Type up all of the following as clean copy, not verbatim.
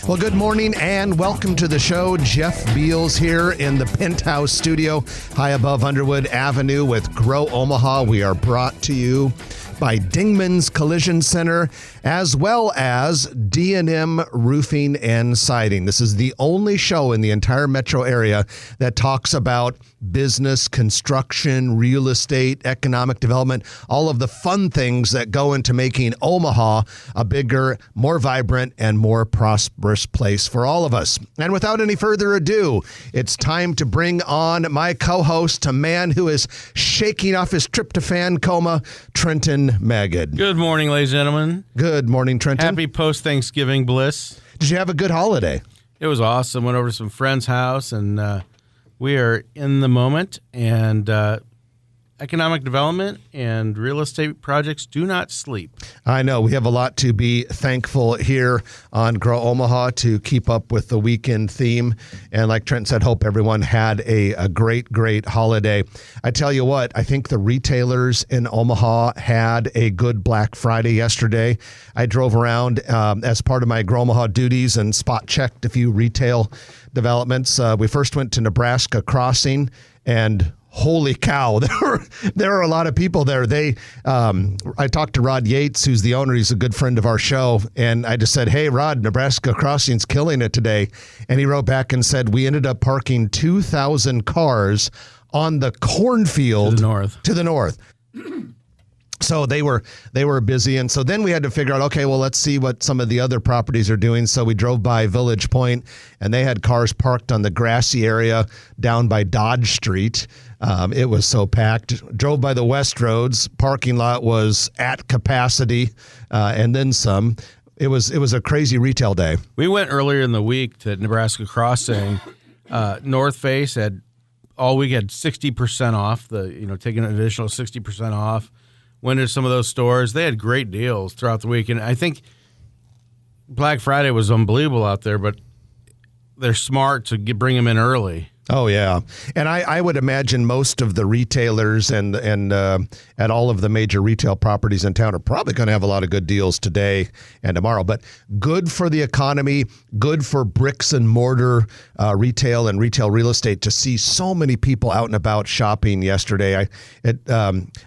Well, good morning and welcome to the show. Jeff Beals here in the Penthouse Studio, high above Underwood Avenue with Grow Omaha. We are brought to you by Dingman's Collision Center, as well as D&M Roofing and Siding. This is the only show in the entire metro area that talks about business, construction, real estate, economic development, all of the fun things that go into making Omaha a bigger, more vibrant, and more prosperous place for all of us. And without any further ado, it's time to bring on my co-host, a man who is shaking off his tryptophan coma, Trenton Magid. Good morning, ladies and gentlemen. Good morning, Trenton. Happy post-Thanksgiving bliss. Did you have a good holiday? It was awesome. Went over to some friend's house, and we are in the moment. And economic development and real estate projects do not sleep. I know. We have a lot to be thankful here on Grow Omaha to keep up with the weekend theme. And like Trent said, hope everyone had a great, great holiday. I tell you what, I think the retailers in Omaha had a good Black Friday yesterday. I drove around as part of my Grow Omaha duties and spot checked a few retail developments. We first went to Nebraska Crossing, and holy cow, there are a lot of people there. I talked to Rod Yates, who's the owner. He's a good friend of our show. And I just said, hey, Rod, Nebraska Crossing's killing it today. And he wrote back and said, we ended up parking 2,000 cars on the cornfield to the north. So they were busy. And so then we had to figure out, okay, well, let's see what some of the other properties are doing. So we drove by Village Point, and they had cars parked on the grassy area down by Dodge Street. It was so packed. Drove by the West Roads. Parking lot was at capacity, and then some. It was a crazy retail day. We went earlier in the week to Nebraska Crossing. North Face had all week had 60% off. Taking an additional 60% off. Went to some of those stores. They had great deals throughout the week, and I think Black Friday was unbelievable out there. But they're smart to bring them in early. Oh, yeah. And I would imagine most of the retailers and at all of the major retail properties in town are probably going to have a lot of good deals today and tomorrow. But good for the economy, good for bricks and mortar retail and retail real estate to see so many people out and about shopping yesterday.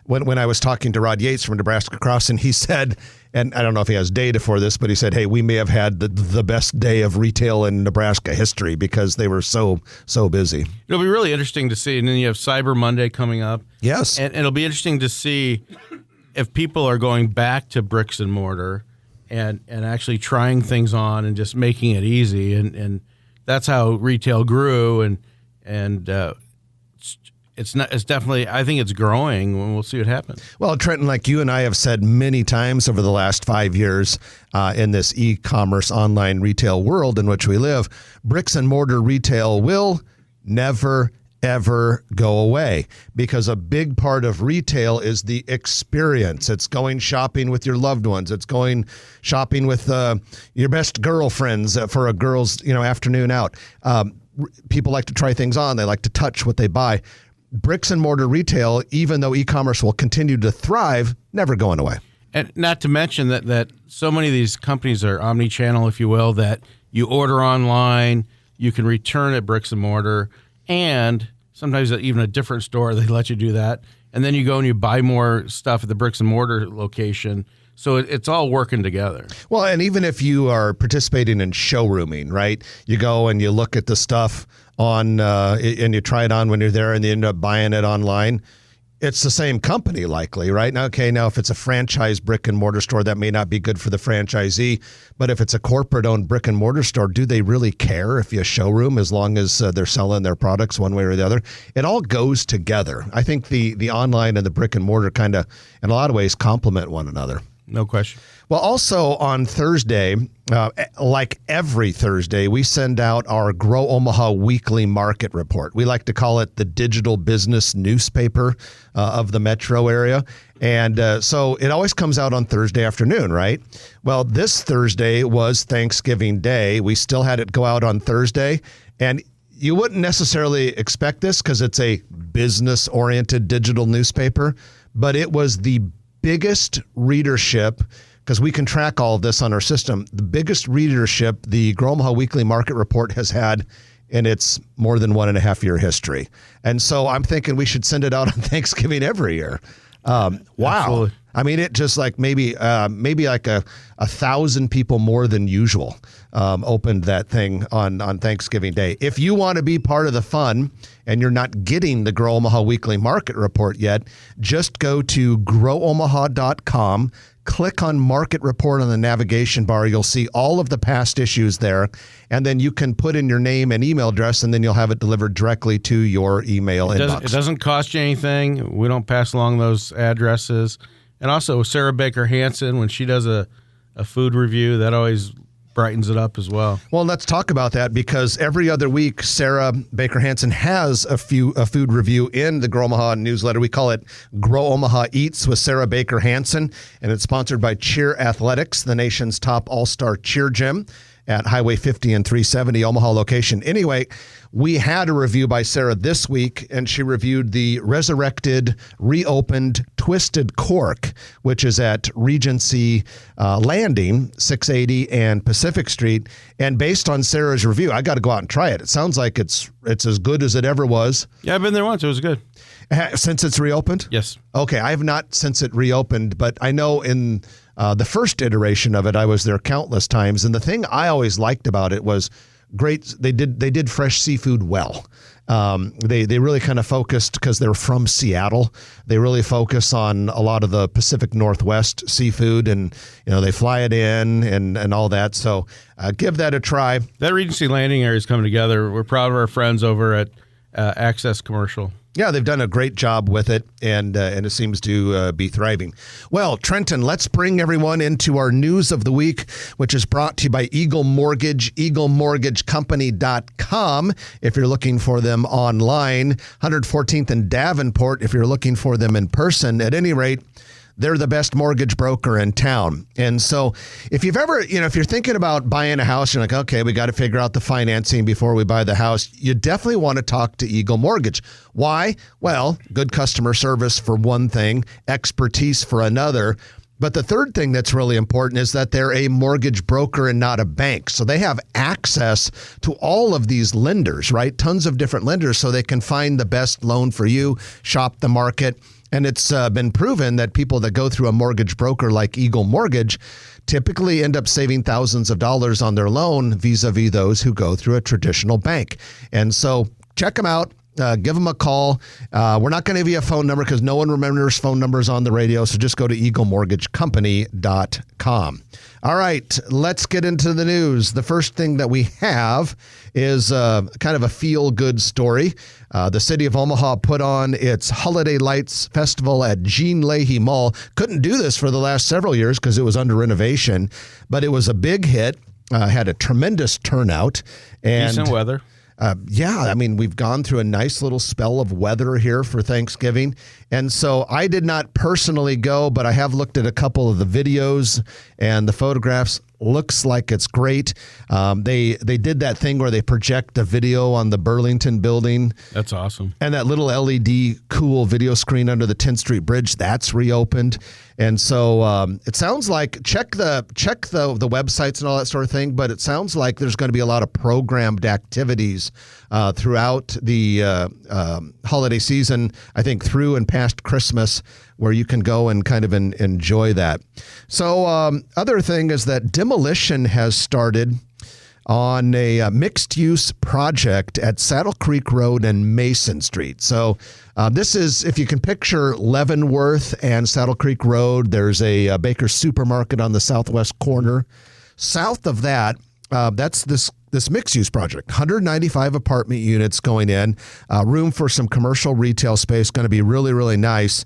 When I was talking to Rod Yates from Nebraska Crossing, he said, and I don't know if he has data for this, but he said, hey, we may have had the best day of retail in Nebraska history because they were so busy. It'll be really interesting to see. And then you have Cyber Monday coming up. Yes. And it'll be interesting to see if people are going back to bricks and mortar and actually trying things on and just making it easy. And that's how retail grew. And it's definitely, I think it's growing, and we'll see what happens. Well, Trenton, like you and I have said many times over the last 5 years in this e-commerce online retail world in which we live, bricks and mortar retail will never, ever go away because a big part of retail is the experience. It's going shopping with your loved ones. It's going shopping with your best girlfriends for a girl's afternoon out. People like to try things on. They like to touch what they buy. Bricks and mortar retail, even though e-commerce will continue to thrive, never going away. And not to mention that so many of these companies are omni-channel, if you will, that you order online, you can return at bricks and mortar, and sometimes even a different store, they let you do that. And then you go and you buy more stuff at the bricks and mortar location. So it's all working together. Well, and even if you are participating in showrooming, right? You go and you look at the stuff on and you try it on when you're there and you end up buying it online. It's the same company likely, right? Now, if it's a franchise brick and mortar store, that may not be good for the franchisee. But if it's a corporate owned brick and mortar store, do they really care if you showroom as long as they're selling their products one way or the other? It all goes together. I think the online and the brick and mortar kind of, in a lot of ways, complement one another. No question. Well, also on Thursday, like every Thursday, we send out our Grow Omaha weekly market report. We like to call it the digital business newspaper of the metro area. And so it always comes out on Thursday afternoon, right? Well, this Thursday was Thanksgiving Day. We still had it go out on Thursday. And you wouldn't necessarily expect this because it's a business-oriented digital newspaper, but it was the biggest readership because we can track all of this on our system. The biggest readership the Grow Omaha Weekly Market Report has had in its more than 1.5 year history. And so I'm thinking we should send it out on Thanksgiving every year. Wow. Absolutely. I mean, it just like maybe like 1,000 people more than usual opened that thing on Thanksgiving Day. If you want to be part of the fun and you're not getting the Grow Omaha Weekly Market Report yet, just go to growomaha.com. Click on Market Report on the navigation bar. You'll see all of the past issues there. And then you can put in your name and email address, and then you'll have it delivered directly to your email inbox. It doesn't cost you anything. We don't pass along those addresses. And also, Sarah Baker Hansen, when she does a food review, that always brightens it up as well. Well, let's talk about that, because every other week, Sarah Baker Hansen has a food review in the Grow Omaha newsletter. We call it Grow Omaha Eats with Sarah Baker Hansen, and it's sponsored by Cheer Athletics, the nation's top all-star cheer gym at Highway 50 and 370 Omaha location. Anyway, we had a review by Sarah this week, and she reviewed the resurrected, reopened Twisted Cork, which is at Regency Landing, 680 and Pacific Street. And based on Sarah's review, I got to go out and try it. It sounds like it's as good as it ever was. Yeah, I've been there once. It was good. Since it's reopened? Yes. Okay, I have not since it reopened, but I know in the first iteration of it, I was there countless times. And the thing I always liked about it was great. They did fresh seafood well. They really kind of focused, because they're from Seattle. They really focus on a lot of the Pacific Northwest seafood, and they fly it in and all that. So give that a try. That Regency Landing area is coming together. We're proud of our friends over at Access Commercial. Yeah, they've done a great job with it, and it seems to be thriving. Well, Trenton, let's bring everyone into our news of the week, which is brought to you by Eagle Mortgage, eaglemortgagecompany.com if you're looking for them online, 114th and Davenport if you're looking for them in person. At any rate, they're the best mortgage broker in town. And so if you've ever, if you're thinking about buying a house, you're like, okay, we got to figure out the financing before we buy the house. You definitely want to talk to Eagle Mortgage. Why? Well, good customer service for one thing, expertise for another. But the third thing that's really important is that they're a mortgage broker and not a bank. So they have access to all of these lenders, right? Tons of different lenders, so they can find the best loan for you, shop the market. And it's been proven that people that go through a mortgage broker like Eagle Mortgage typically end up saving thousands of dollars on their loan vis-a-vis those who go through a traditional bank. And so check them out. Give them a call. We're not going to give you a phone number because no one remembers phone numbers on the radio. So just go to eaglemortgagecompany.com. All right, let's get into the news. The first thing that we have is kind of a feel-good story. The city of Omaha put on its Holiday Lights Festival at Jean Leahy Mall. Couldn't do this for the last several years because it was under renovation, but it was a big hit. Had a tremendous turnout. And decent weather. Yeah, I mean, we've gone through a nice little spell of weather here for Thanksgiving. And so I did not personally go, but I have looked at a couple of the videos and the photographs. Looks like it's great. They did that thing where they project the video on the Burlington building. That's awesome. And that little LED cool video screen under the 10th Street Bridge, that's reopened. And so it sounds like check the websites and all that sort of thing, but it sounds like there's going to be a lot of programmed activities throughout the holiday season, I think through and past Christmas, where you can go and kind of enjoy that. So other thing is that demolition has started on a mixed-use project at Saddle Creek Road and Mason Street. So this is, if you can picture Leavenworth and Saddle Creek Road, there's a Baker's Supermarket on the southwest corner. South of that, that's this mixed-use project, 195 apartment units going in, room for some commercial retail space, going to be really, really nice.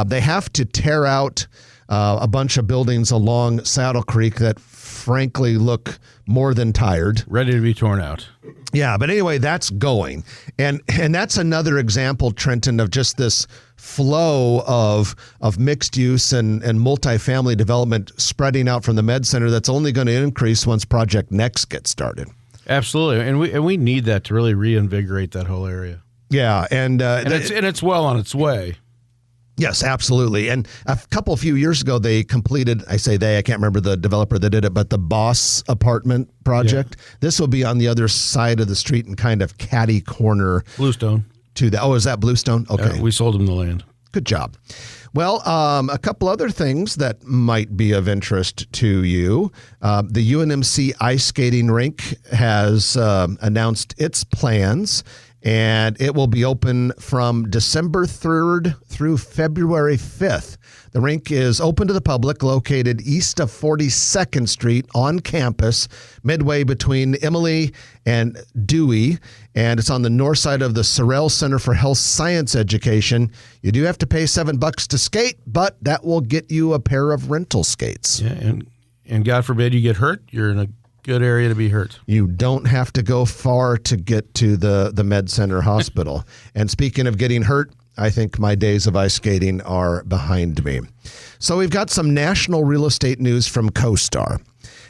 They have to tear out a bunch of buildings along Saddle Creek that frankly look more than tired. Ready to be torn out. Yeah, but anyway, that's going. And that's another example, Trenton, of just this flow of mixed use and multifamily development spreading out from the Med Center that's only going to increase once Project Next gets started. Absolutely. And we need that to really reinvigorate that whole area. Yeah, and it's well on its way. Yes, absolutely. And a few years ago, they completed, I can't remember the developer that did it, but the Boss apartment project. Yeah. This will be on the other side of the street and kind of catty corner. Bluestone. To that. Oh, is that Bluestone? Okay. We sold them the land. Good job. Well, a couple other things that might be of interest to you. The UNMC ice skating rink has announced its plans, and it will be open from December 3rd through February 5th. The rink is open to the public, located east of 42nd Street on campus, midway between Emily and Dewey, and it's on the north side of the Sorrell Center for Health Science Education. You do have to pay $7 to skate, but that will get you a pair of rental skates. Yeah, and God forbid you get hurt, you're in a good area to be hurt. You don't have to go far to get to the Med Center Hospital. And speaking of getting hurt, I think my days of ice skating are behind me. So we've got some national real estate news from CoStar.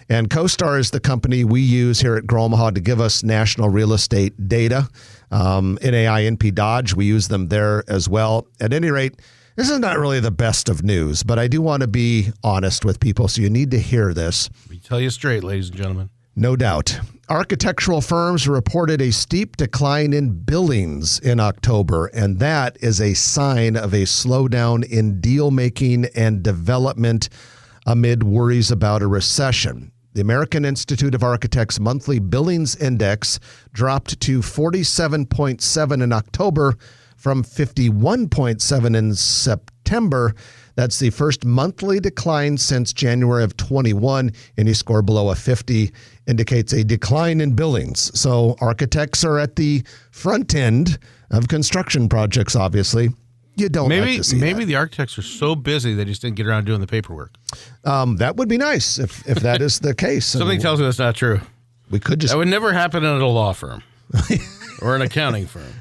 And CoStar is the company we use here at Grow Omaha to give us national real estate data. NAI, NP Dodge, we use them there as well. At any rate, this is not really the best of news, but I do want to be honest with people, so you need to hear this. We tell you straight, ladies and gentlemen. No doubt. Architectural firms reported a steep decline in billings in October, and that is a sign of a slowdown in deal making and development amid worries about a recession. The American Institute of Architects monthly billings index dropped to 47.7 in October from 51.7 in September. That's the first monthly decline since January of 21. Any score below a 50 indicates a decline in billings. So architects are at the front end of construction projects, obviously. You don't like to see maybe that. The architects are so busy they just didn't get around doing the paperwork. That would be nice if that is the case. Something tells me that's not true. We could just... That would never happen at a law firm or an accounting firm.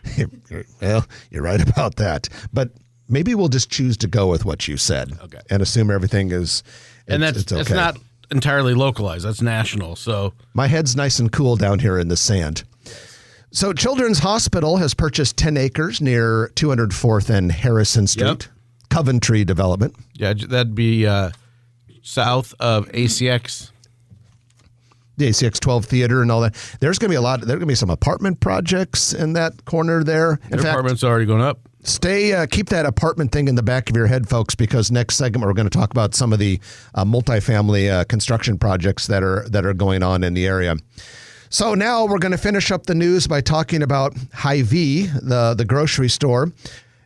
Well, you're right about that. But maybe we'll just choose to go with what you said and assume everything is and it's okay. It's not entirely localized. That's national. So my head's nice and cool down here in the sand. So Children's Hospital has purchased 10 acres near 204th and Harrison Street. Yep. Coventry development. Yeah, that'd be south of ACX. The ACX 12 Theater and all that. There's going to be there's going to be some apartment projects in that corner there. The apartment's already going up. Keep that apartment thing in the back of your head, folks, because next segment we're going to talk about some of the multifamily construction projects that are going on in the area. So now we're going to finish up the news by talking about Hy-Vee, the grocery store,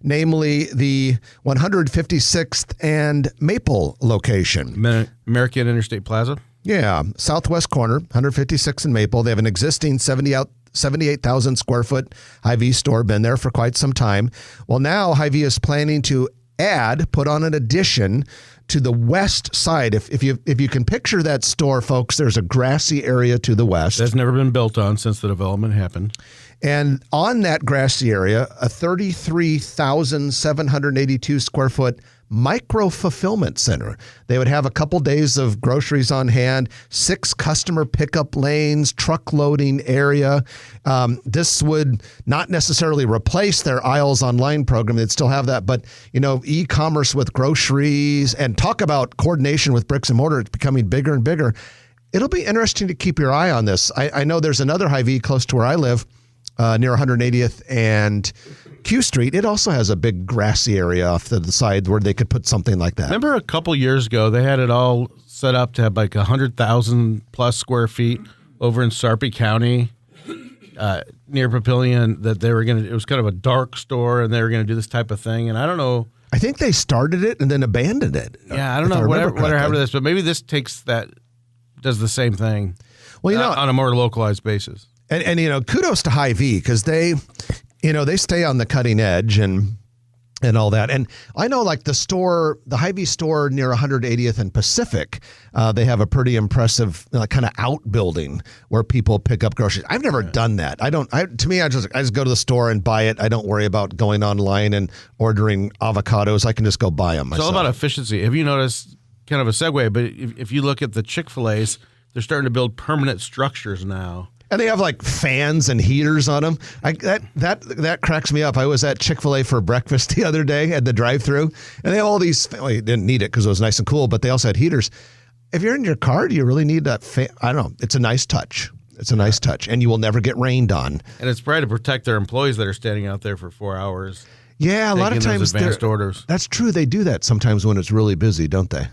namely the 156th and Maple location. American Interstate Plaza? Yeah, southwest corner, 156th and Maple. They have an existing 78,000 square foot Hy-Vee store, been there for quite some time. Well, now Hy-Vee is planning to put on an addition to the west side. If you can picture that store, folks, there's a grassy area to the west. That's never been built on since the development happened. And on that grassy area, a 33,782 square foot micro-fulfillment center. They would have a couple days of groceries on hand, 6 customer pickup lanes, truck loading area. This would not necessarily replace their Aisles Online program. They'd still have that. But, e-commerce with groceries, and talk about coordination with bricks and mortar. It's becoming bigger and bigger. It'll be interesting to keep your eye on this. I know there's another Hy-Vee close to where I live, near 180th and Q Street. It also has a big grassy area off to the side where they could put something like that. Remember a couple years ago, they had it all set up to have like 100,000 plus square feet over in Sarpy County, near Papillion, that they were it was kind of a dark store and they were going to do this type of thing. And I don't know. I think they started it and then abandoned it. Yeah, I don't know whatever happened to this, but maybe this does the same thing. Well, on a more localized basis. And kudos to Hy-Vee, because they stay on the cutting edge and all that. And I know, like the Hy-Vee store near 180th and Pacific, they have a pretty impressive kind of outbuilding where people pick up groceries. I've never done that. I just go to the store and buy it. I don't worry about going online and ordering avocados. I can just go buy them myself. It's all about efficiency. Have you noticed, kind of a segue, but if you look at the Chick-fil-A's, they're starting to build permanent structures now. And they have like fans and heaters on them. That cracks me up. I was at Chick-fil-A for breakfast the other day at the drive-thru, and they have all these. Well, you didn't need it because it was nice and cool, but they also had heaters. If you're in your car, do you really need that fan? I don't know. It's a nice touch. It's a nice touch, and you will never get rained on. And it's probably to protect their employees that are standing out there for 4 hours. Yeah, a lot of times advanced orders. That's true. They do that sometimes when it's really busy, don't they?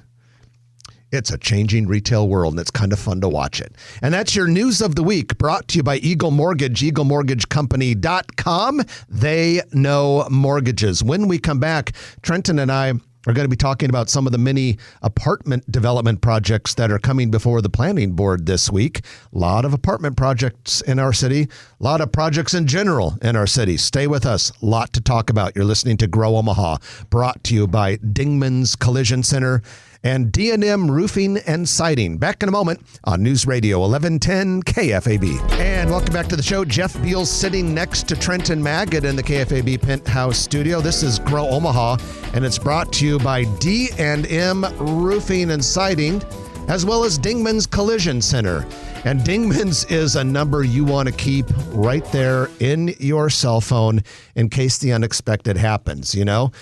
It's a changing retail world, and it's kind of fun to watch it. And that's your news of the week, brought to you by Eagle Mortgage, eaglemortgagecompany.com. They know mortgages. When we come back, Trenton and I are going to be talking about some of the many apartment development projects that are coming before the planning board this week. A lot of apartment projects in our city, a lot of projects in general in our city. Stay with us. A lot to talk about. You're listening to Grow Omaha, brought to you by Dingman's Collision Center and D&M Roofing and Siding. Back in a moment on News Radio 1110 KFAB. And welcome back to the show. Jeff Beals sitting next to Trenton Maggot in the KFAB Penthouse studio. This is Grow Omaha, and it's brought to you by D&M Roofing and Siding, as well as Dingman's Collision Center. And Dingman's is a number you want to keep right there in your cell phone in case the unexpected happens, you know?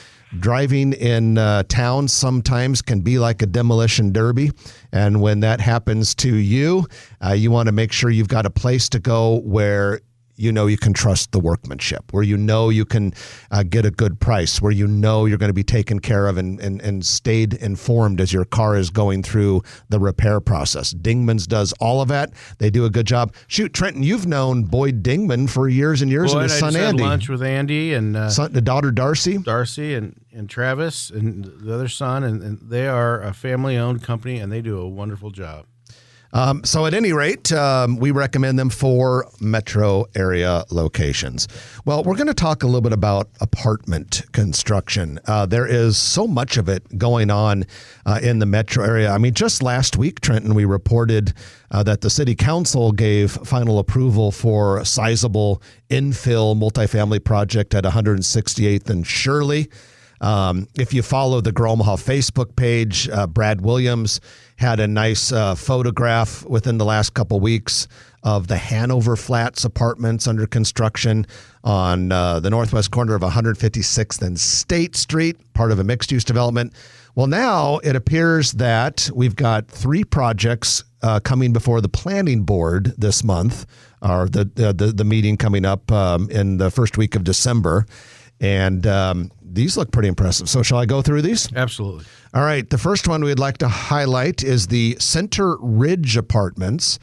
Driving in town sometimes can be like a demolition derby. And when that happens to you, you want to make sure you've got a place to go where you know you can trust the workmanship, where you know you can get a good price, where you know you're going to be taken care of and stayed informed as your car is going through the repair process. Dingman's does all of that. They do a good job. Shoot, Trenton, you've known Boyd Dingman for years and years, and his son Andy. I just had lunch with Andy and the daughter Darcy. Darcy and Travis and the other son, and they are a family-owned company, and they do a wonderful job. So at any rate, we recommend them for metro area locations. Well, we're going to talk a little bit about apartment construction. There is so much of it going on in the metro area. I mean, just last week, Trenton, we reported that the city council gave final approval for a sizable infill multifamily project at 168th and Shirley. If you follow the Grow Omaha Facebook page, Brad Williams had a nice photograph within the last couple weeks of the Hanover Flats apartments under construction on the northwest corner of 156th and State Street, part of a mixed-use development. Well, now it appears that we've got 3 projects coming before the planning board this month, or the meeting coming up in the first week of December. And these look pretty impressive. So shall I go through these? Absolutely. All right. The first one we'd like to highlight is the Center Ridge Apartments.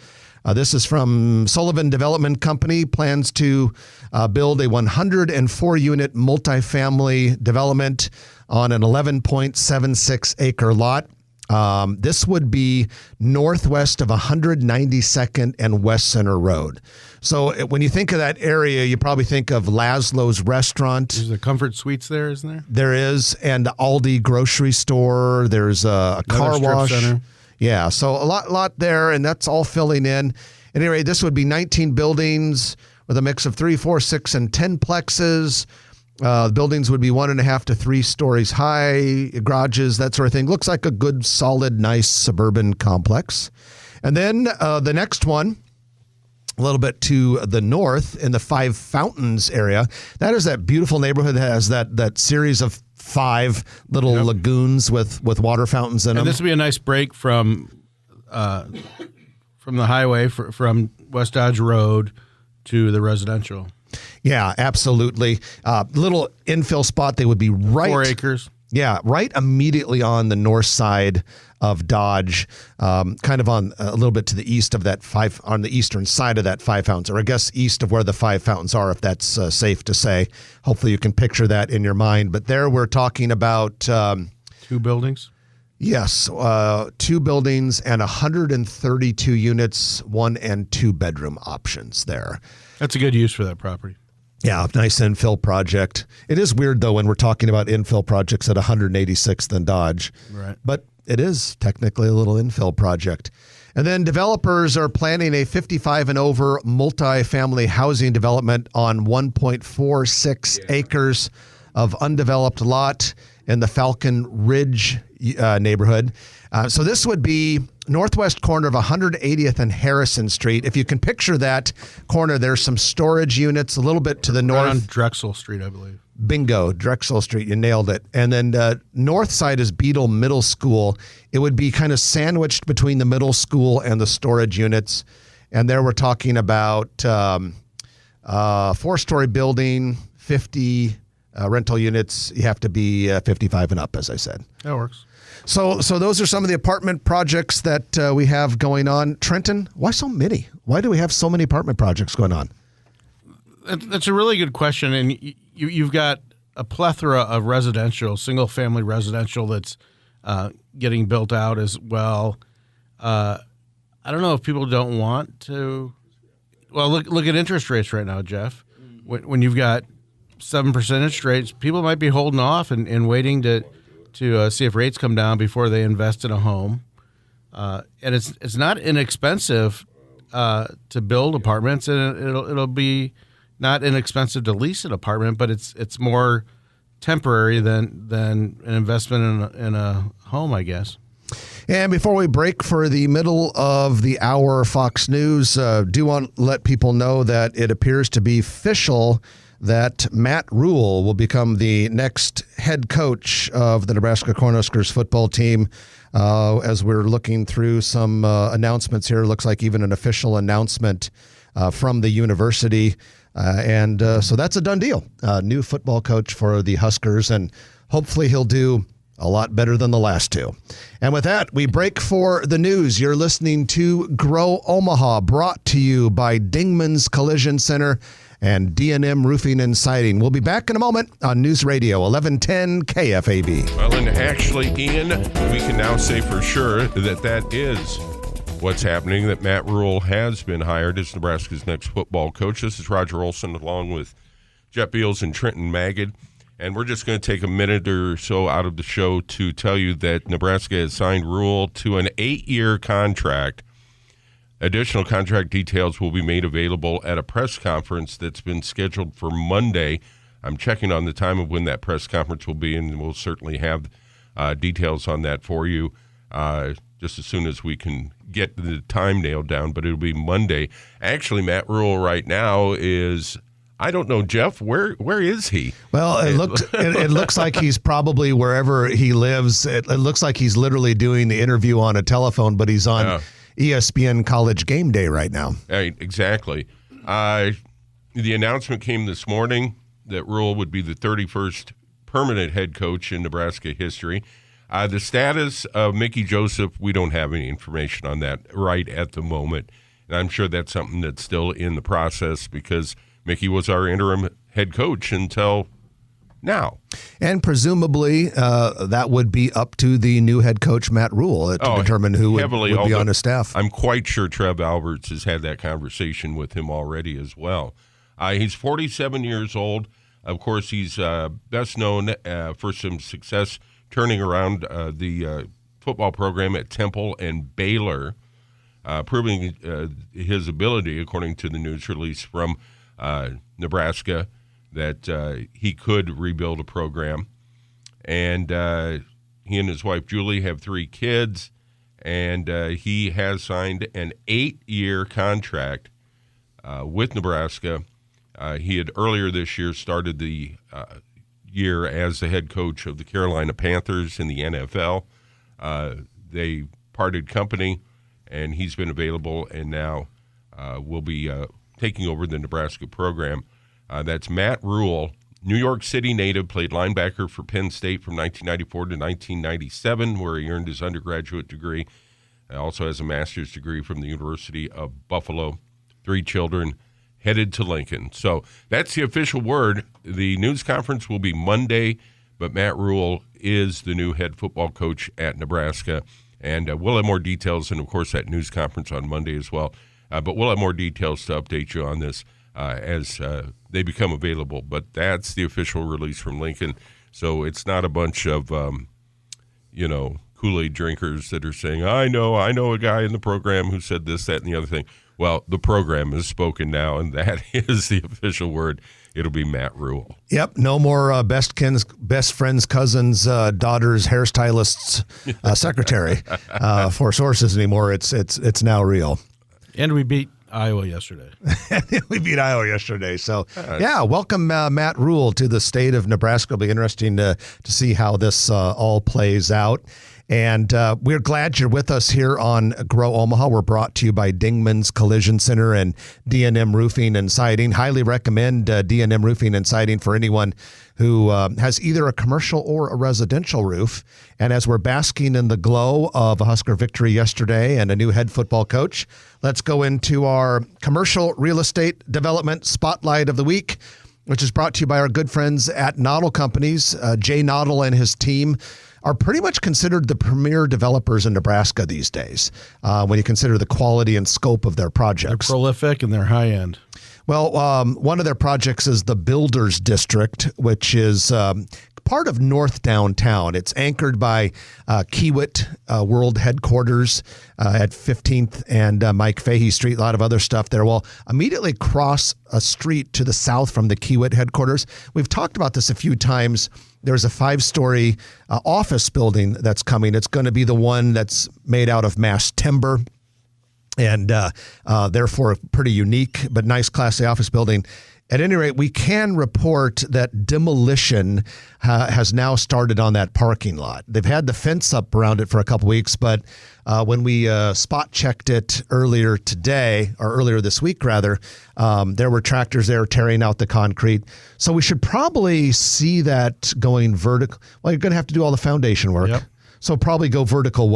This is from Sullivan Development Company. Plans to build a 104-unit multifamily development on an 11.76-acre lot. This would be northwest of 192nd and West Center Road. So when you think of that area, you probably think of Laszlo's Restaurant. There's a Comfort Suites there, isn't there? There is, and the Aldi grocery store. There's a car wash. Center. Yeah, so a lot there, and that's all filling in. Anyway, this would be 19 buildings with a mix of 3, 4, 6, and 10 plexes. The buildings would be 1.5 to 3 stories high, garages, that sort of thing. Looks like a good, solid, nice suburban complex. And then the next one, a little bit to the north in the Five Fountains area. That is that beautiful neighborhood that has that series of 5 little lagoons with water fountains in them. And this would be a nice break from the highway, from West Dodge Road to the residential. Yeah, absolutely. Little infill spot. They would be right 4 acres. Yeah, right immediately on the north side of Dodge, kind of on a little bit to the east of that on the eastern side of that Five Fountains, or I guess east of where the Five Fountains are, if that's safe to say. Hopefully you can picture that in your mind. But there we're talking about 2 buildings. Yes, 2 buildings and 132 units, 1 and 2 bedroom options there. That's a good use for that property. Yeah, nice infill project. It is weird, though, when we're talking about infill projects at 186th and Dodge. Right. But it is technically a little infill project. And then developers are planning a 55 and over multifamily housing development on 1.46 acres of undeveloped lot in the Falcon Ridge neighborhood. So this would be northwest corner of 180th and Harrison Street. If you can picture that corner, there's some storage units a little bit to the north. Right on Drexel Street, I believe. Bingo, Drexel Street, you nailed it. And then north side is Beetle Middle School. It would be kind of sandwiched between the middle school and the storage units. And there we're talking about 4-story building, 50 rental units. You have to be 55 and up, as I said. That works. So those are some of the apartment projects that we have going on. Trenton, why so many? Why do we have so many apartment projects going on? That's a really good question, and you've got a plethora of residential, single-family residential that's getting built out as well. I don't know if people don't want to. Well, look at interest rates right now, Jeff. When you've got 7% interest rates, people might be holding off and waiting to see if rates come down before they invest in a home. And it's not inexpensive to build apartments, and it'll be not inexpensive to lease an apartment, but it's more temporary than an investment in a home, I guess. And before we break for the middle of the hour, Fox News, do want to let people know that it appears to be official that Matt Rule will become the next head coach of the Nebraska Cornhuskers football team. As we're looking through some announcements here, it looks like even an official announcement from the university. So that's a done deal. New football coach for the Huskers, and hopefully he'll do a lot better than the last two. And with that, we break for the news. You're listening to Grow Omaha, brought to you by Dingman's Collision Center and D&M Roofing and Siding. We'll be back in a moment on News Radio 1110 KFAB. Well, and actually, Ian, we can now say for sure that is what's happening, that Matt Rule has been hired as Nebraska's next football coach. This is Roger Olson along with Jeff Beals and Trenton Magid. And we're just going to take a minute or so out of the show to tell you that Nebraska has signed Rule to an 8-year contract. Additional contract details will be made available at a press conference that's been scheduled for Monday. I'm checking on the time of when that press conference will be, and we'll certainly have details on that for you just as soon as we can get the time nailed down, but it'll be Monday. Actually, Matt Rule right now is, I don't know, Jeff, where is he? Well, it looks like he's probably wherever he lives. It looks like he's literally doing the interview on a telephone, but he's on ESPN College Game Day right now. Right, exactly. The announcement came this morning that Rule would be the 31st permanent head coach in Nebraska history. The status of Mickey Joseph, we don't have any information on that right at the moment. And I'm sure that's something that's still in the process because Mickey was our interim head coach until now. And presumably that would be up to the new head coach, Matt Rule, to determine who would be on his staff. I'm quite sure Trev Alberts has had that conversation with him already as well. He's 47 years old. Of course, he's best known for some success turning around the football program at Temple and Baylor, proving his ability, according to the news release from Nebraska, that he could rebuild a program. And he and his wife, Julie, have 3 kids, and he has signed an 8-year contract with Nebraska. He had earlier this year started the year as the head coach of the Carolina Panthers in the NFL. They parted company, and he's been available, and now will be taking over the Nebraska program. That's Matt Rule, New York City native, played linebacker for Penn State from 1994 to 1997, where he earned his undergraduate degree. Also has a master's degree from the University of Buffalo. 3 children, headed to Lincoln. So that's the official word. The news conference will be Monday, but Matt Rule is the new head football coach at Nebraska. And we'll have more details, and, of course, that news conference on Monday as well. But we'll have more details to update you on this as they become available. But that's the official release from Lincoln. So it's not a bunch of, Kool-Aid drinkers that are saying, I know a guy in the program who said this, that, and the other thing. Well, the program is spoken now, and that is the official word. It'll be Matt Rule. Yep, no more best friends, cousins, daughters, hairstylists, secretary for sources anymore. It's now real. And we beat Iowa yesterday. We beat Iowa yesterday. So, welcome Matt Rule to the state of Nebraska. It'll be interesting to see how this all plays out. And we're glad you're with us here on Grow Omaha. We're brought to you by Dingman's Collision Center and D&M Roofing and Siding. Highly recommend D&M Roofing and Siding for anyone who has either a commercial or a residential roof. And as we're basking in the glow of a Husker victory yesterday and a new head football coach, let's go into our commercial real estate development spotlight of the week, which is brought to you by our good friends at Noddle Companies. Jay Noddle and his team are pretty much considered the premier developers in Nebraska these days when you consider the quality and scope of their projects. They're prolific and they're high end. Well, one of their projects is the Builders District, which is part of North Downtown. It's anchored by Kiewit World Headquarters at 15th and Mike Fahey Street, a lot of other stuff there. Well, immediately across a street to the south from the Kiewit headquarters, we've talked about this a few times. There's a 5-story office building that's coming. It's going to be the one that's made out of mass timber and therefore a pretty unique but nice Class A office building. At any rate, we can report that demolition has now started on that parking lot. They've had the fence up around it for a couple weeks, but when we spot checked it earlier this week, there were tractors there tearing out the concrete. So we should probably see that going vertical. Well, you're going to have to do all the foundation work. Yep. So probably go vertical,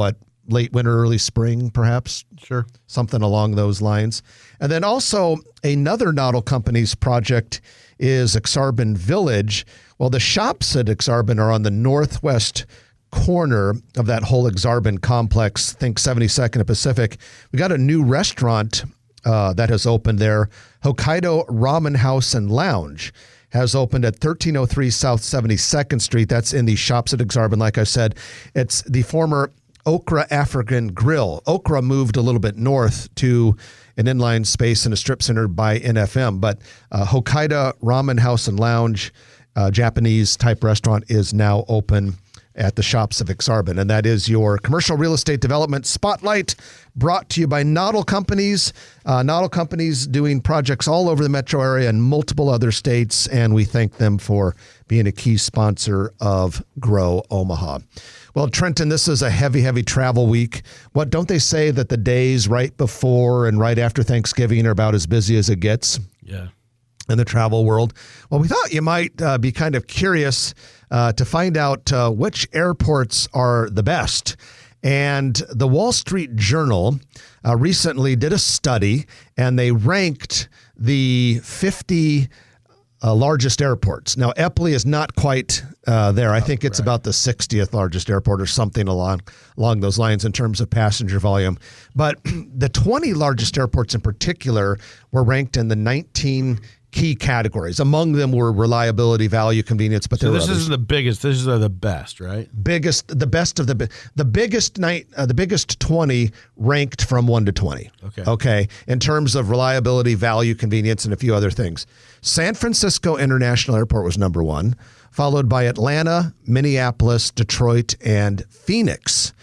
late winter, early spring, perhaps? Sure. Something along those lines. And then also another Noddle Companies project is Exarban Village. Well, the shops at Exarban are on the northwest corner of that whole Exarban complex. Think 72nd and Pacific. We got a new restaurant that has opened there. Hokkaido Ramen House and Lounge has opened at 1303 South 72nd Street. That's in the shops at Exarban. Like I said, it's the former Okra African Grill. Okra moved a little bit north to an inline space and a strip center by NFM, but Hokkaido Ramen House and Lounge, Japanese type restaurant, is now open at the shops of Exarban. And that is your commercial real estate development spotlight, brought to you by Noddle Companies. Noddle Companies doing projects all over the metro area and multiple other states, and we thank them for being a key sponsor of Grow Omaha. Well, Trenton, this is a heavy, heavy travel week. What don't they say that the days right before and right after Thanksgiving are about as busy as it gets? Yeah. In the travel world. Well, we thought you might be kind of curious to find out which airports are the best. And the Wall Street Journal recently did a study, and they ranked the 50 largest airports. Now, Eppley is not quite there. I think it's about the 60th largest airport or something along those lines in terms of passenger volume. But the 20 largest airports in particular were ranked in the 19 key categories. Among them were reliability, value, convenience, but so there were this others. isn't the biggest. These are the best, right? The best of the biggest 20 ranked from 1 to 20. Okay. In terms of reliability, value, convenience, and a few other things. San Francisco International Airport was number 1, followed by Atlanta, Minneapolis, Detroit, and Phoenix.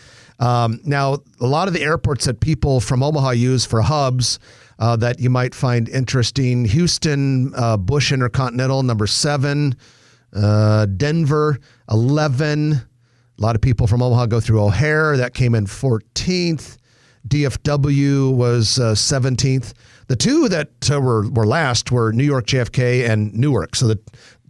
Now, a lot of the airports that people from Omaha use for hubs that you might find interesting: Houston, Bush Intercontinental, number 7, Denver, 11. A lot of people from Omaha go through O'Hare. That came in 14th. DFW was 17th. The two that were last were New York JFK and Newark. So the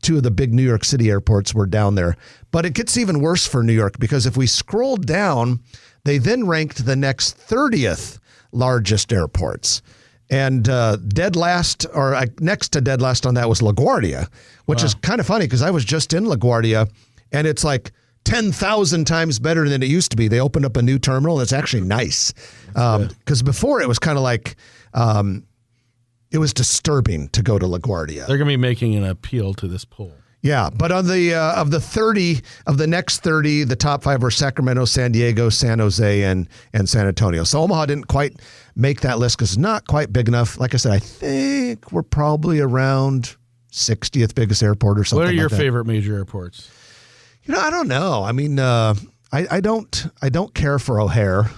two of the big New York City airports were down there. But it gets even worse for New York, because if we scroll down, they then ranked the next 30th largest airports. And dead last, or next to dead last on that, was LaGuardia, which is kind of funny because I was just in LaGuardia, and it's like 10,000 times better than it used to be. They opened up a new terminal, and it's actually nice. Because before it was kind of like, it was disturbing to go to LaGuardia. They're going to be making an appeal to this poll. Yeah, but on the of the next 30, the top 5 were Sacramento, San Diego, San Jose, and San Antonio. So Omaha didn't quite make that list because it's not quite big enough. Like I said, I think we're probably around 60th biggest airport or something. What are your like that. favorite major airports? I don't know. I mean, I don't care for O'Hare.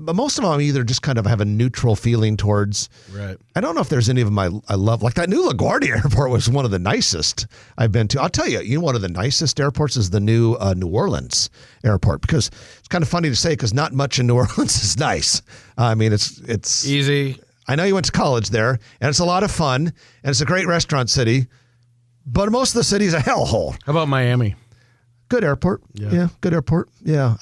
But most of them either just kind of have a neutral feeling towards. Right. I don't know if there's any of them I love. Like that new LaGuardia Airport was one of the nicest I've been to. I'll tell you, one of the nicest airports is the new New Orleans Airport, because it's kind of funny to say because not much in New Orleans is nice. I mean, it's easy. I know you went to college there, and it's a lot of fun, and it's a great restaurant city, but most of the city's a hellhole. How about Miami? Good airport. Yeah, good airport. Yeah.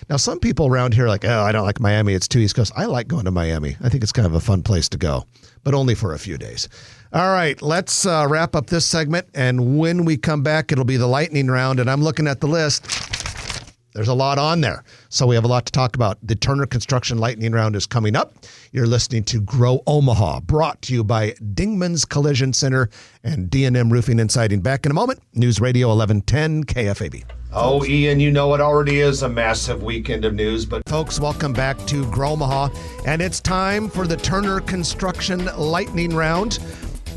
Now some people around here are like, oh, I don't like Miami. It's too East Coast. I like going to Miami. I think it's kind of a fun place to go, but only for a few days. All right, let's wrap up this segment. And when we come back, it'll be the lightning round. And I'm looking at the list. There's a lot on there. So we have a lot to talk about. The Turner Construction Lightning Round is coming up. You're listening to Grow Omaha, brought to you by Dingman's Collision Center and D&M Roofing and Siding. Back in a moment. News Radio 1110 KFAB. Oh, Ian, it already is a massive weekend of news. But folks, welcome back to Grow Omaha. And it's time for the Turner Construction Lightning Round.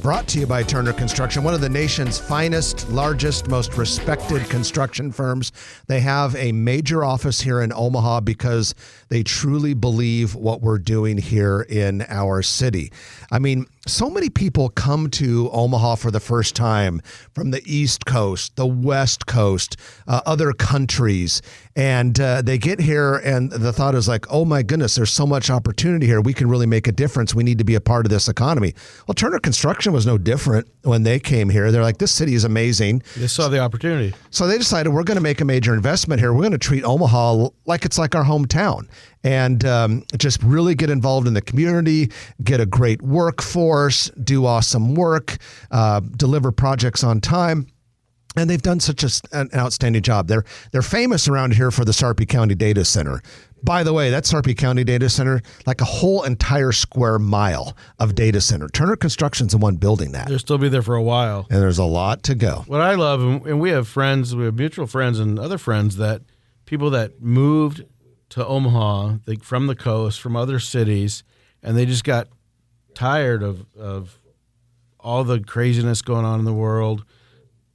Brought to you by Turner Construction, one of the nation's finest, largest, most respected construction firms. They have a major office here in Omaha because they truly believe what we're doing here in our city. I mean, so many people come to Omaha for the first time from the East Coast, the West Coast, other countries, and they get here and the thought is like, oh my goodness, there's so much opportunity here. We can really make a difference. We need to be a part of this economy. Well, Turner Construction was no different when they came here. They're like, this city is amazing. They saw the opportunity. So they decided we're going to make a major investment here. We're going to treat Omaha like it's like our hometown and just really get involved in the community, get a great workforce, do awesome work, deliver projects on time. And they've done such an outstanding job. They're famous around here for the Sarpy County Data Center. By the way, that Sarpy County Data Center, like a whole entire square mile of data center. Turner Construction's the one building that. They'll still be there for a while. And there's a lot to go. What I love, and we have mutual friends and other friends people that moved to Omaha from the coast, from other cities, and they just got tired of all the craziness going on in the world,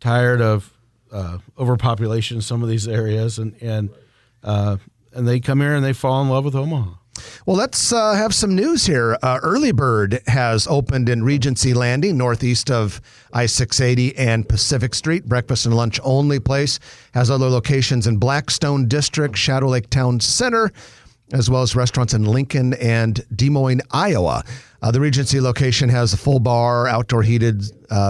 tired of overpopulation in some of these areas, and they come here and they fall in love with Omaha. Well, let's have some news here. Early Bird has opened in Regency Landing, northeast of I-680 and Pacific Street. Breakfast and lunch only place. Has other locations in Blackstone District, Shadow Lake Town Center, as well as restaurants in Lincoln and Des Moines, Iowa. The Regency location has a full bar, outdoor heated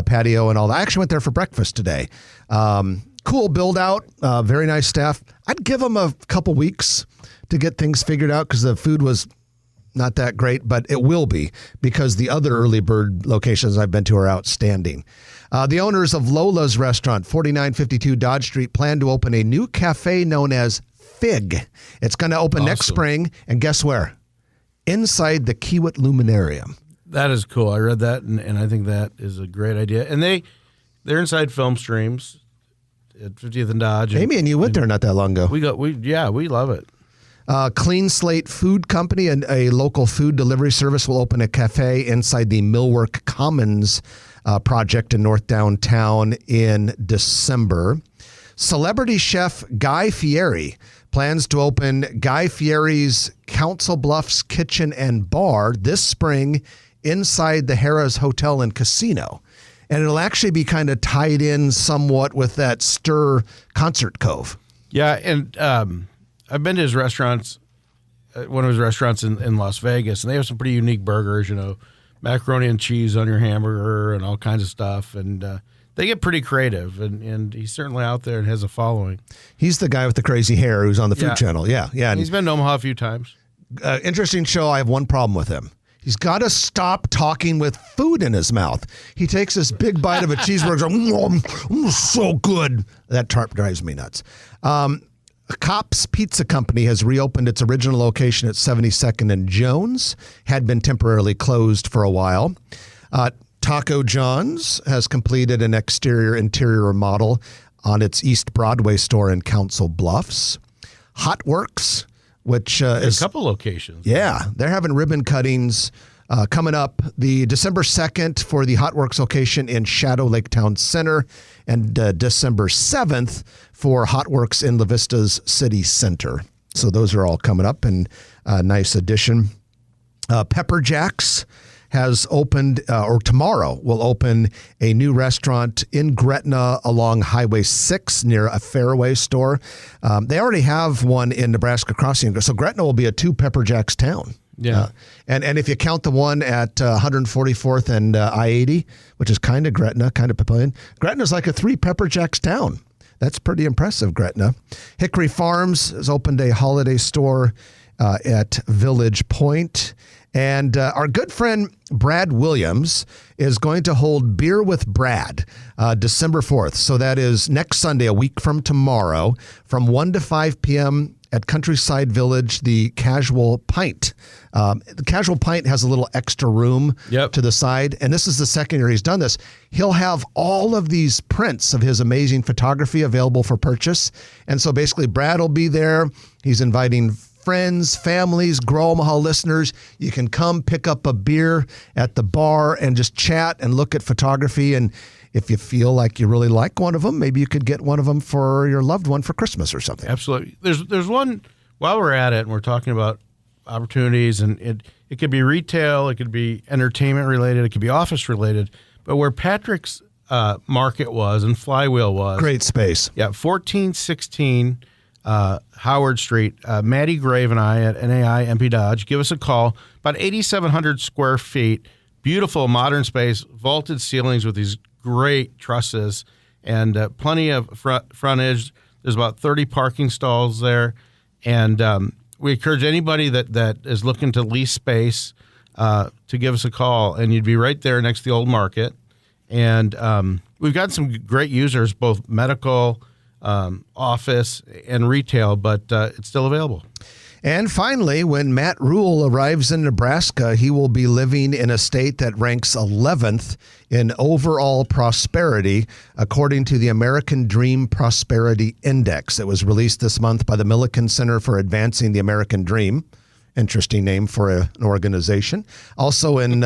patio, and all that. I actually went there for breakfast today. Cool build out, very nice staff. I'd give them a couple weeks to get things figured out because the food was not that great, but it will be because the other Early Bird locations I've been to are outstanding. The owners of Lola's Restaurant, 4952 Dodge Street, plan to open a new cafe known as Fig. It's going to open next spring, and guess where? Inside the Kiewit Luminarium. That is cool. I read that, and I think that is a great idea. And they're inside Film Streams at 50th and Dodge. Amy and you went there not that long ago. We love it. Clean Slate Food Company and a local food delivery service will open a cafe inside the Millwork Commons project in North Downtown in December. Celebrity chef Guy Fieri plans to open Guy Fieri's Council Bluffs Kitchen and Bar this spring inside the Harrah's Hotel and Casino. And it'll actually be kind of tied in somewhat with that Stir Concert Cove. Yeah, and I've been to his restaurants, one of his restaurants in Las Vegas, and they have some pretty unique burgers, macaroni and cheese on your hamburger and all kinds of stuff. And they get pretty creative, and he's certainly out there and has a following. He's the guy with the crazy hair who's on the Food Channel. Yeah. And he's been to Omaha a few times. Interesting show. I have one problem with him. He's got to stop talking with food in his mouth. He takes this big bite of a cheeseburger, so good. That drives me nuts. Cops Pizza Company has reopened its original location at 72nd and Jones. Had been temporarily closed for a while. Taco John's has completed an exterior-interior remodel on its East Broadway store in Council Bluffs. Hot Works, which is a couple locations. Yeah, they're having ribbon cuttings coming up the December 2nd for the Hot Works location in Shadow Lake Town Center, and December 7th for Hot Works in La Vista's City Center. So those are all coming up, and a nice addition. Pepper Jack's has opened, or tomorrow will open, a new restaurant in Gretna along Highway 6 near a Fairway store. They already have one in Nebraska Crossing, so Gretna will be a 2 Pepper Jack's town. Yeah. And if you count the one at 144th and I-80, which is kind of Gretna, kind of Papillion, Gretna's like a 3 Pepper Jack's town. That's pretty impressive, Gretna. Hickory Farms has opened a holiday store at Village Point. And our good friend Brad Williams is going to hold Beer with Brad December 4th. So that is next Sunday, a week from tomorrow, from 1 to 5 p.m. at Countryside Village, the Casual Pint. The Casual Pint has a little extra room to the side, and this is the second year he's done this. He'll have all of these prints of his amazing photography available for purchase. And so basically Brad will be there. He's inviting friends, families, Grow Omaha listeners. You can come pick up a beer at the bar and just chat and look at photography. And if you feel like you really like one of them, maybe you could get one of them for your loved one for Christmas or something. Absolutely. There's one, while we're at it and we're talking about opportunities, and it could be retail, it could be entertainment related, it could be office related, but where Patrick's Market was and Flywheel was. Great space. Yeah, 1416 Howard Street. Maddie Grave and I at NAI MP Dodge, give us a call. About 8,700 square feet, beautiful modern space, vaulted ceilings with these great trusses, and plenty of frontage. There's about 30 parking stalls there, and we encourage anybody that is looking to lease space to give us a call, and you'd be right there next to the old market. And we've got some great users, both medical, office, and retail, but it's still available. And finally, when Matt Rule arrives in Nebraska, he will be living in a state that ranks 11th in overall prosperity, according to the American Dream Prosperity Index. It was released this month by the Milliken Center for Advancing the American Dream. Interesting name for an organization. Also in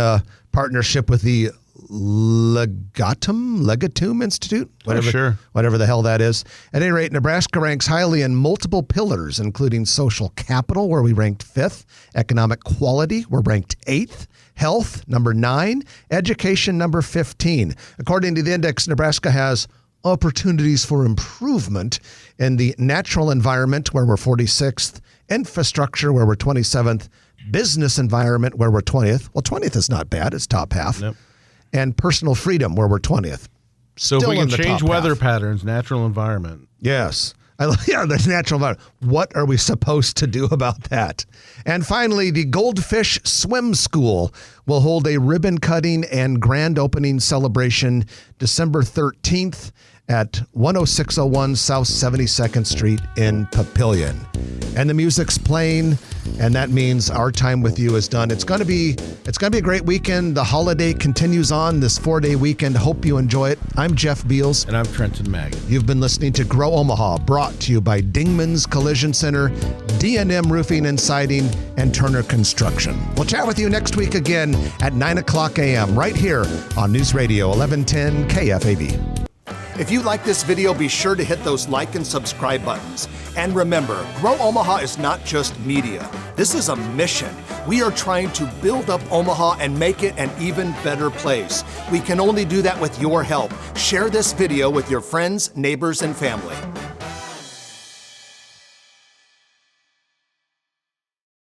partnership with the Legatum Institute, whatever the hell that is. At any rate, Nebraska ranks highly in multiple pillars, including social capital, where we ranked 5th, economic quality, we're ranked 8th, health, number 9, education, number 15. According to the index, Nebraska has opportunities for improvement in the natural environment, where we're 46th, infrastructure, where we're 27th, business environment, where we're 20th. Well, 20th is not bad. It's top half. Nope. And personal freedom, where we're 20th. So if we can change weather patterns, natural environment. Yes. Yeah, there's natural environment. What are we supposed to do about that? And finally, the Goldfish Swim School will hold a ribbon cutting and grand opening celebration December 13th at 10601 South 72nd Street in Papillion. And the music's playing, and that means our time with you is done. It's going to be a great weekend. The holiday continues on this 4-day weekend. Hope you enjoy it. I'm Jeff Beals. And I'm Trenton Maggie. You've been listening to Grow Omaha, brought to you by Dingman's Collision Center, D&M Roofing and Siding, and Turner Construction. We'll chat with you next week again at 9 o'clock a.m. right here on News Radio 1110 KFAB. If you like this video, be sure to hit those like and subscribe buttons. And remember, Grow Omaha is not just media. This is a mission. We are trying to build up Omaha and make it an even better place. We can only do that with your help. Share this video with your friends, neighbors, and family.